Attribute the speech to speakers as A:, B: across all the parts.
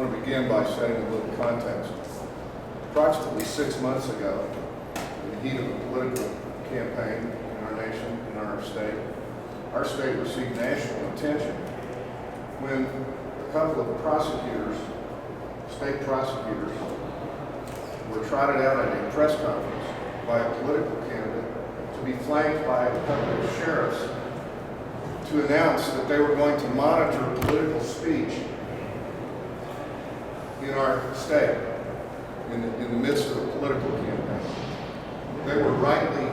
A: want to begin by saying a little context. Approximately 6 months ago, in the heat of a political campaign in our nation, in our state received national attention when a couple of prosecutors, state prosecutors, were trotted out at a press conference by a political candidate to be flanked by a couple of sheriffs to announce that they were going to monitor political speech in our state in the midst of a political campaign. They were rightly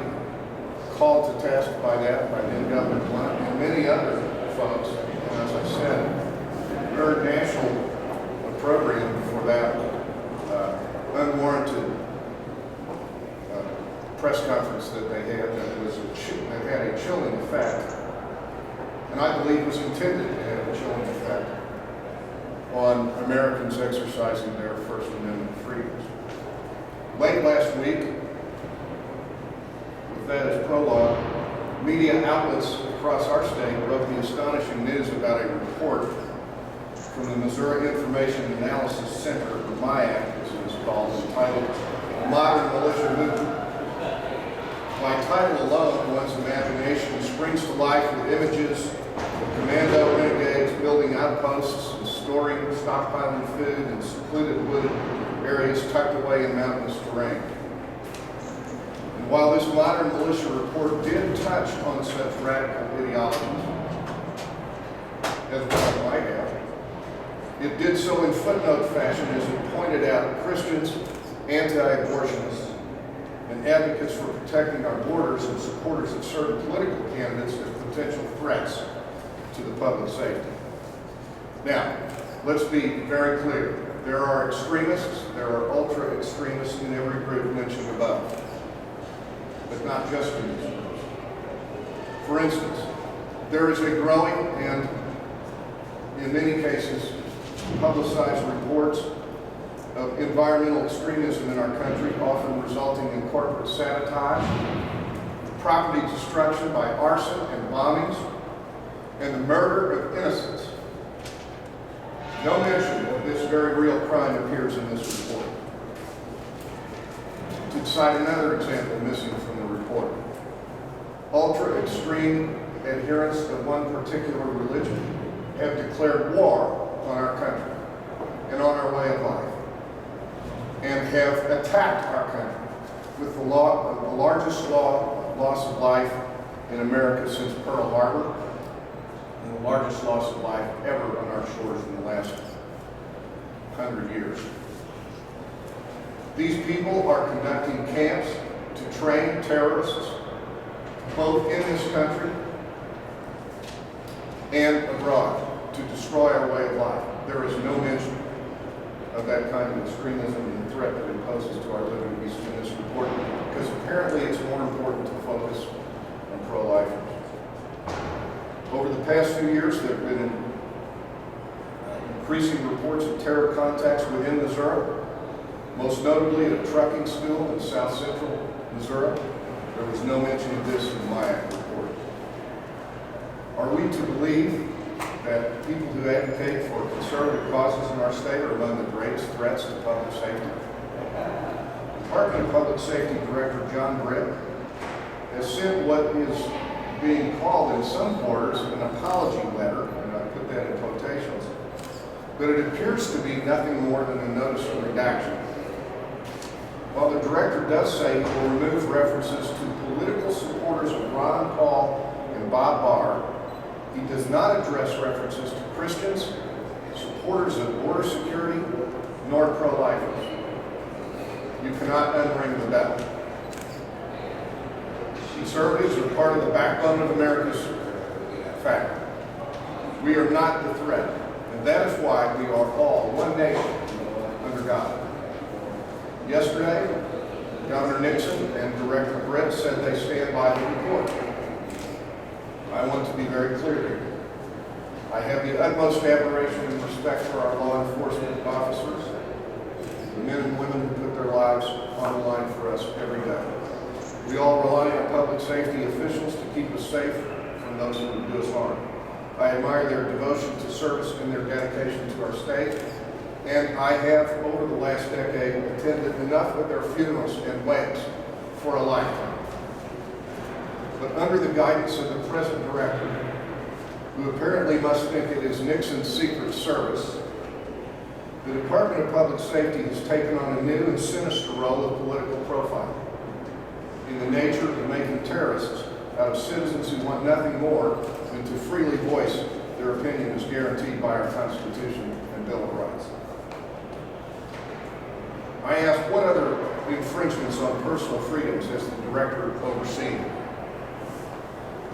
A: called to task by that, by then Governor Blunt and many other folks, and as I said, earned national opprobrium for that unwarranted press conference that they had that had a chilling effect, and I believe was intended to have a chilling effect on Americans exercising their First Amendment freedoms. Late last week, with that as prologue, media outlets across our state broke the astonishing news about a report from the Missouri Information Analysis Center, or MIAC as it is called, entitled Modern Militia Movement. By title alone, one's imagination springs to life with images of commando renegades building outposts and stockpiling food in secluded wooded areas tucked away in mountainous terrain. And while this modern militia report did touch on such radical ideologies, as well it might have, it did so in footnote fashion as it pointed out Christians, anti-abortionists, and advocates for protecting our borders and supporters of certain political candidates as potential threats to the public safety. Now, let's be very clear. There are extremists, there are ultra-extremists in every group mentioned above, but not just in these groups. For instance, there is a growing and, in many cases, publicized reports of environmental extremism in our country, often resulting in corporate sabotage, property destruction by arson and bombings, and the murder of innocents. No mention of this very real crime appears in this report. To cite another example missing from the report, ultra-extreme adherents of one particular religion have declared war on our country and on our way of life, and have attacked our country with the largest loss of life in America since Pearl Harbor, and the largest loss of life ever on our shores in the last 100 years. These people are conducting camps to train terrorists, both in this country and abroad, to destroy our way of life. There is no mention of that kind of extremism and the threat that it poses to our liberties in this report, because apparently it's more important to focus on pro-lifers. Over the past few years, there have been increasing reports of terror contacts within Missouri, most notably at a trucking school in south central Missouri. There was no mention of this in the MIAC report. Are we to believe that people who advocate for conservative causes in our state are among the greatest threats to public safety? Department of Public Safety Director Britt has sent what is being called in some quarters an apology letter, and I put that in quotations, but it appears to be nothing more than a notice of redaction. While the director does say he will remove references to political supporters of Ron Paul and Bob Barr, he does not address references to Christians, supporters of border security, nor pro-lifers. You cannot unring the bell. Conservatives are part of the backbone of America's fabric. We are not the threat, and that is why we are all one nation under God. Yesterday, Governor Nixon and Director Britt said they stand by the report. I want to be very clear here. I have the utmost admiration and respect for our law enforcement officers, the men and women who put their lives on the line for us every day. We all rely on public safety officials to keep us safe from those who would do us harm. I admire their devotion to service and their dedication to our state And I have, over the last decade, attended enough of their funerals and weddings for a lifetime. But under the guidance of the present director, who apparently must think it is Nixon's Secret Service, the Department of Public Safety has taken on a new and sinister role of political profiling in the nature of making terrorists out of citizens who want nothing more than to freely voice their opinion as guaranteed by our Constitution and Bill of Rights. I asked what other infringements on personal freedoms has the director overseen,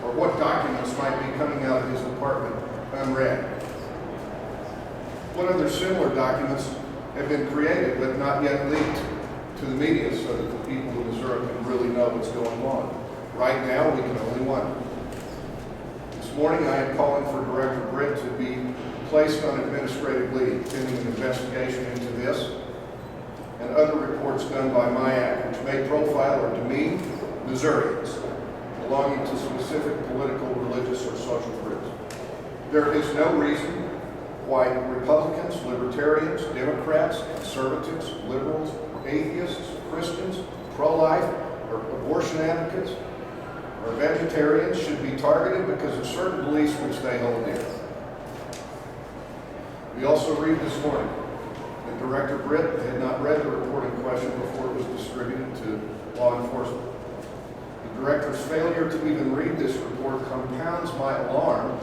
A: or what documents might be coming out of his department unread. What other similar documents have been created but not yet leaked to the media so that the people of Missouri can really know what's going on? Right now, we can only wonder. This morning, I am calling for Director Britt to be placed on administrative leave pending an investigation into this and other reports done by MIAC which may profile or demean Missourians belonging to specific political, religious, or social groups. There is no reason why Republicans, Libertarians, Democrats, Conservatives, Liberals, Atheists, Christians, pro-life, or abortion advocates, or vegetarians should be targeted because of certain beliefs which they hold dear. We also read this morning that Director Britt had not read the report in question before it was distributed to law enforcement. The director's failure to even read this report compounds my alarm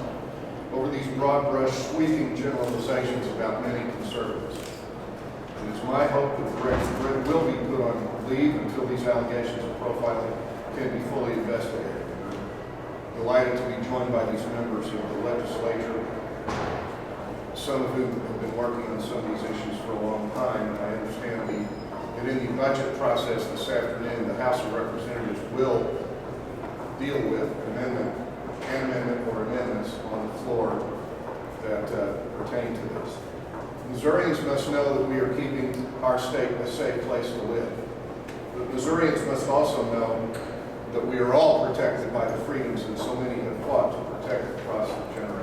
A: over these broad-brush sweeping generalizations about many conservatives. It is my hope that Director Britt will be put on leave until these allegations of profiling can be fully investigated. I'm delighted to be joined by these members of the legislature, some of whom have been working on some of these issues for a long time, and I understand that in the budget process this afternoon, the House of Representatives will deal with an amendment or amendments on the floor that pertain to this. Missourians must know that we are keeping our state a safe place to live. But Missourians must also know that we are all protected by the freedoms that so many have fought to protect across the generations.